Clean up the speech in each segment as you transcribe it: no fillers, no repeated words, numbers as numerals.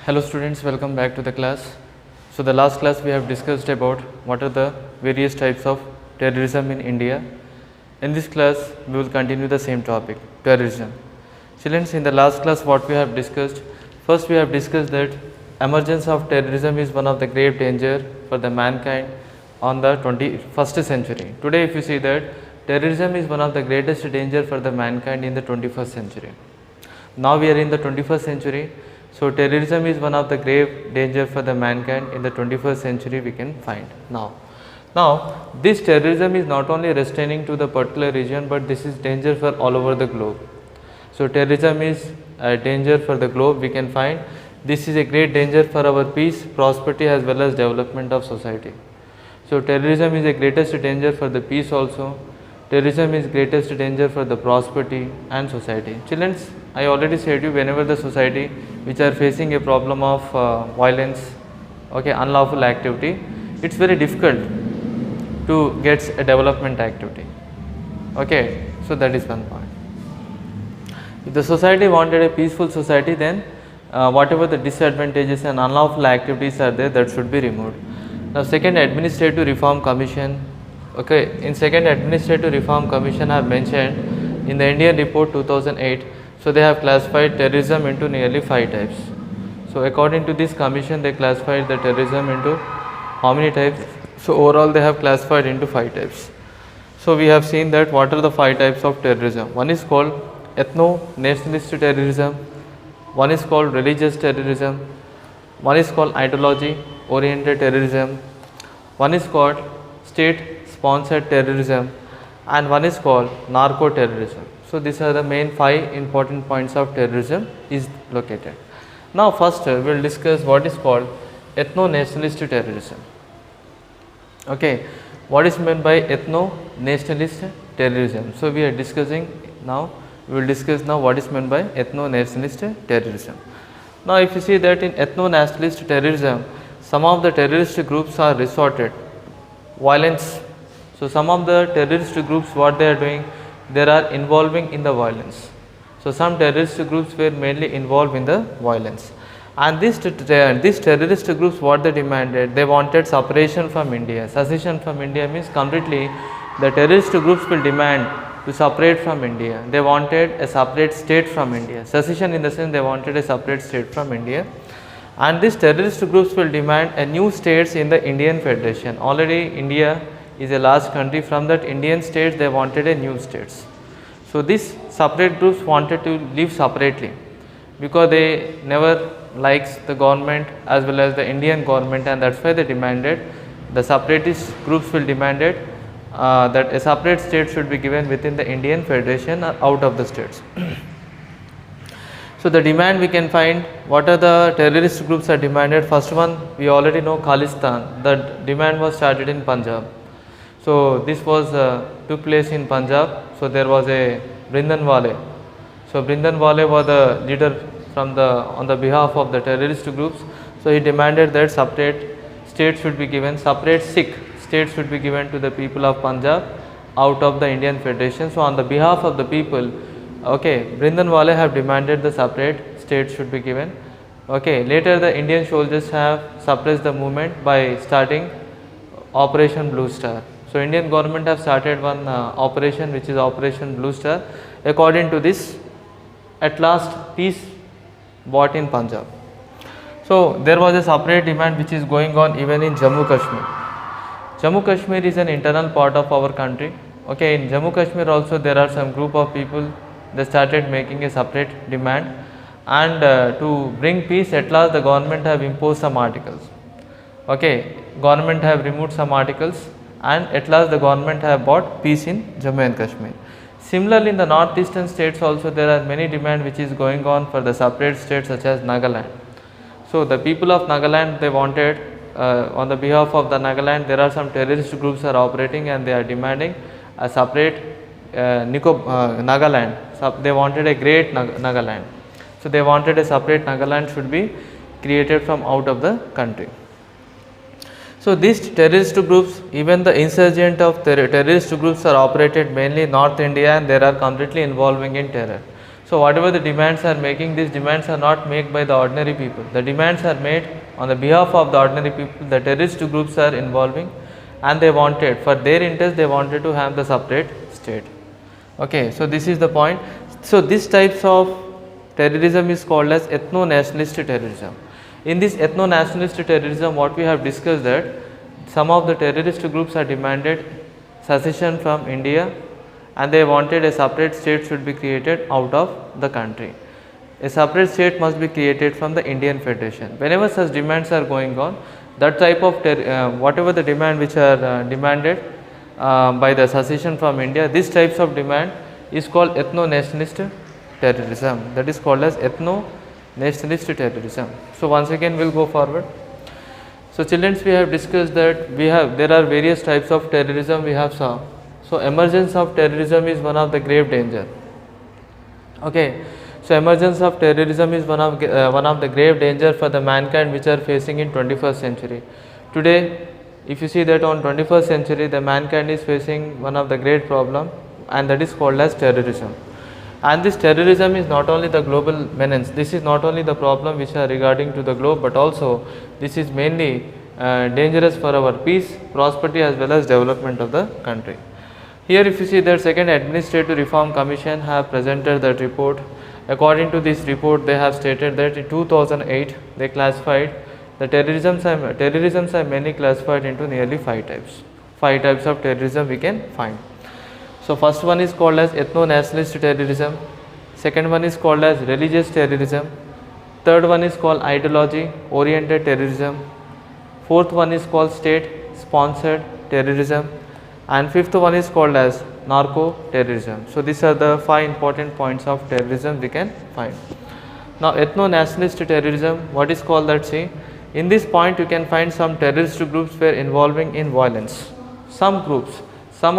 Hello students, welcome back to the class. So the last class we have discussed about what are the various types of terrorism in India. In this class we will continue the same topic, terrorism. Students, in the last class what we have discussed, first we have discussed that emergence of terrorism is one of the grave danger for the mankind on the 21st century. Today if you see that terrorism is one of the greatest danger for the mankind in the 21st century. Now we are in the 21st century. So terrorism is one of the grave danger for the mankind in the 21st century we can find now. Now this terrorism is not only restraining to the particular region, but this is danger for all over the globe. So terrorism is a danger for the globe we can find. This is a great danger for our peace, prosperity as well as development of society. So terrorism is the greatest danger for the peace also. Terrorism is greatest danger for the prosperity and society. Children, I already said you, whenever the society which are facing a problem of violence, unlawful activity, it's very difficult to get a development activity. Okay, so that is one point. If the society wanted a peaceful society, then whatever the disadvantages and unlawful activities are there, that should be removed. Now second, Administrative Reform Commission. Okay, in second Administrative Reform Commission I have mentioned in the Indian report 2008. So they have classified terrorism into nearly 5 types. So according to this commission they classified the terrorism into how many types? So overall they have classified into 5 types. So we have seen that what are the 5 types of terrorism. One is called ethno-nationalist terrorism, one is called religious terrorism, one is called ideology oriented terrorism, one is called state sponsored terrorism, and one is called narco terrorism. So these are the main 5 important points of terrorism is located. Now first we will discuss what is called ethno-nationalist terrorism. Okay, what is meant by ethno-nationalist terrorism? So we are discussing now, we will discuss now what is meant by ethno-nationalist terrorism. Now if you see that in ethno-nationalist terrorism, some of the terrorist groups are resorted violence. So some of the terrorist groups, what they are doing, they are involving in the violence. So some terrorist groups were mainly involved in the violence, and these terrorist groups, what they demanded, they wanted separation from India. Secession from India means completely the terrorist groups will demand to separate from India. They wanted a separate state from India. Secession in the sense they wanted a separate state from India, and these terrorist groups will demand a new states in the Indian Federation. Already India is a large country. From that Indian states they wanted a new states. So these separate groups wanted to live separately because they never likes the government as well as the Indian government, and that's why they demanded, the separatist groups will demanded that a separate state should be given within the Indian Federation or out of the states. So the demand we can find, what are the terrorist groups are demanded. First one we already know, Khalistan. The demand was started in Punjab. So this was took place in Punjab. So there was a Bhindranwale. So Bhindranwale was the leader from on the behalf of the terrorist groups. So he demanded that separate state should be given, separate Sikh state should be given to the people of Punjab out of the Indian Federation. So on the behalf of the people, okay, Bhindranwale have demanded the separate state should be given. Okay, later the Indian soldiers have suppressed the movement by starting Operation Blue Star. So Indian government have started one operation which is Operation Blue Star. According to this, at last peace bought in Punjab. So there was a separate demand which is going on even in Jammu Kashmir. Jammu Kashmir is an internal part of our country. Okay, in Jammu Kashmir also there are some group of people, they started making a separate demand, and to bring peace, at last the government have imposed some articles. Okay, government have removed some articles, and at last the government have brought peace in Jammu and Kashmir. Similarly, in the northeastern states also there are many demand which is going on for the separate states such as Nagaland. So the people of Nagaland, they wanted on the behalf of the Nagaland, there are some terrorist groups are operating and they are demanding a separate Nagaland. They wanted a great Nagaland. So they wanted a separate Nagaland should be created from out of the country. So these terrorist groups, even the insurgent of terrorist groups are operated mainly in North India, and they are completely involving in terror. So So whatever the demands are making, these demands are not made by the ordinary people. The demands are made on the behalf of the ordinary people. The terrorist groups are involving, and they wanted, for their interest, they wanted to have the separate state. Okay, so this is the point. So these types of terrorism is called as ethno-nationalist terrorism. In this ethno-nationalist terrorism, what we have discussed, that some of the terrorist groups are demanded secession from India, and they wanted a separate state should be created out of the country. A separate state must be created from the Indian Federation. Whenever such demands are going on, that type of whatever the demand which are demanded by the secession from India, these types of demand is called ethno-nationalist terrorism. That is called as ethno-nationalist terrorism. So once again we will go forward. So children, we have discussed that there are various types of terrorism we have saw. So emergence of terrorism is one of the grave danger. Okay, so emergence of terrorism is one of the grave danger for the mankind which are facing in 21st century. Today, if you see that on 21st century, the mankind is facing one of the great problem, and that is called as terrorism. And this terrorism is not only the global menace, this is not only the problem which are regarding to the globe, but also this is mainly dangerous for our peace, prosperity as well as development of the country. Here if you see that second Administrative Reform Commission have presented that report. According to this report, they have stated that in 2008 they classified the terrorisms are mainly classified into nearly 5 types. 5 types of terrorism we can find. So first one is called as ethno-nationalist terrorism, second one is called as religious terrorism, third one is called ideology oriented terrorism, fourth one is called state sponsored terrorism, and fifth one is called as narco terrorism. So these are the 5 important points of terrorism we can find. Now ethno-nationalist terrorism, what is called that? See, in this point you can find some terrorist groups were involving in violence. Some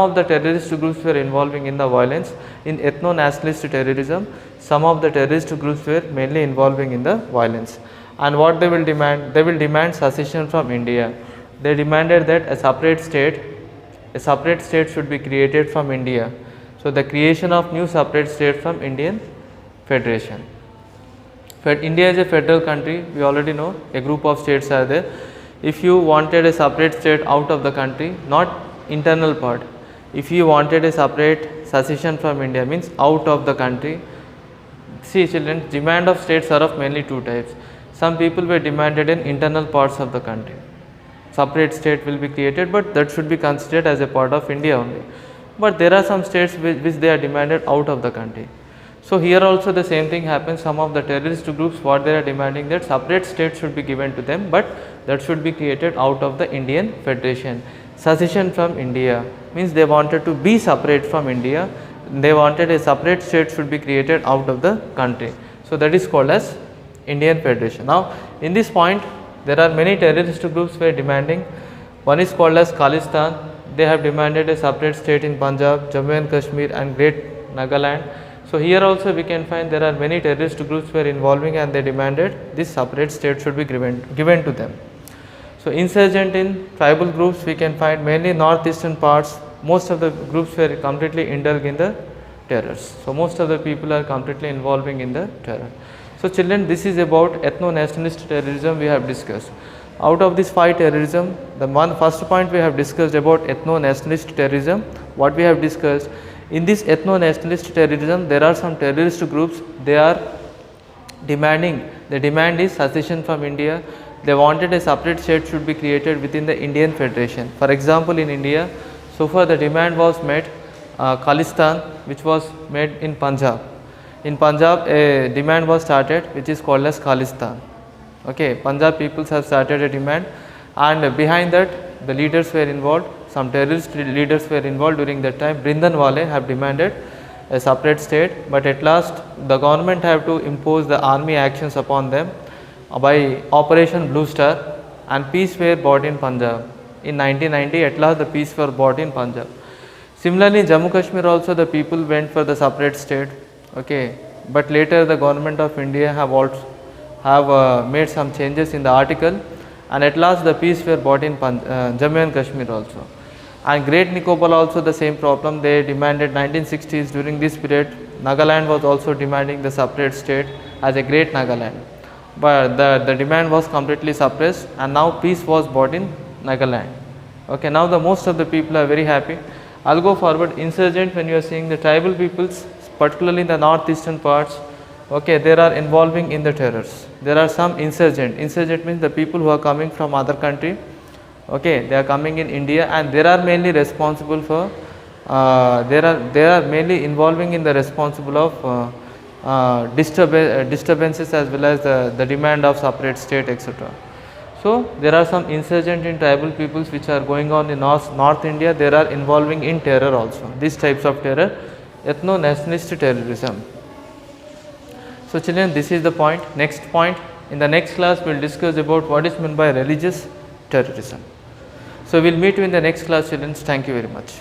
of the terrorist groups were involving in the violence in ethno-nationalist terrorism. Some of the terrorist groups were mainly involving in the violence. And what they will demand? They will demand secession from India. They demanded that a separate state should be created from India. So the creation of new separate state from Indian Federation. India is a federal country, we already know a group of states are there. If you wanted a separate state out of the country, not internal part, if you wanted a separate secession from India, means out of the country. See children, demand of states are of mainly 2 types. Some people were demanded in internal parts of the country. Separate state will be created, but that should be considered as a part of India only. But there are some states which they are demanded out of the country. So here also the same thing happens. Some of the terrorist groups, what they are demanding, that separate state should be given to them, but that should be created out of the Indian Federation. Secession from India means they wanted to be separate from India. They wanted a separate state should be created out of the country. So that is called as Indian Federation. Now in this point, there are many terrorist groups were demanding. One is called as Khalistan. They have demanded a separate state in Punjab, Jammu and Kashmir and Great Nagaland. So here also we can find there are many terrorist groups were involving, and they demanded this separate state should be given to them. So insurgent in tribal groups we can find mainly northeastern parts. Most of the groups were completely indulged in the terrors. So most of the people are completely involving in the terror. So children, this is about ethno-nationalist terrorism we have discussed. Out of this 5 terrorism, the first point we have discussed about ethno-nationalist terrorism. What we have discussed, in this ethno-nationalist terrorism, there are some terrorist groups, they are demanding, the demand is secession from India. They wanted a separate state should be created within the Indian Federation. For example, in India, so far the demand was made, Khalistan, which was made in Punjab. In Punjab, a demand was started which is called as Khalistan. Okay, Punjab peoples have started a demand, and behind that the leaders were involved, some terrorist leaders were involved during that time. Bhindranwale have demanded a separate state, but at last the government have to impose the army actions upon them by Operation Blue Star, and peace were brought in Punjab. In 1990, at last the peace were brought in Punjab. Similarly, in Jammu Kashmir also the people went for the separate state. Okay, but later the government of India have made some changes in the article, and at last the peace were brought in Jammu and Kashmir also. And Great Nicobar also the same problem. They demanded 1960s, during this period Nagaland was also demanding the separate state as a great Nagaland, but the demand was completely suppressed, and now peace was brought in Nagaland. Okay, now the most of the people are very happy. I'll go forward. Insurgent, when you are seeing the tribal peoples, particularly in the northeastern parts, okay, they are involving in the terrors. There are some insurgent. Insurgent means the people who are coming from other country, okay, they are coming in India, and they are mainly responsible for they are mainly involving in the responsible of disturbances as well as the demand of separate state, etc. So there are some insurgent in tribal peoples which are going on in North India. They are involving in terror also. These types of terror, ethno-nationalist terrorism. So children, this is the point. Next point, in the next class we will discuss about what is meant by religious terrorism. So we will meet you in the next class, children. Thank you very much.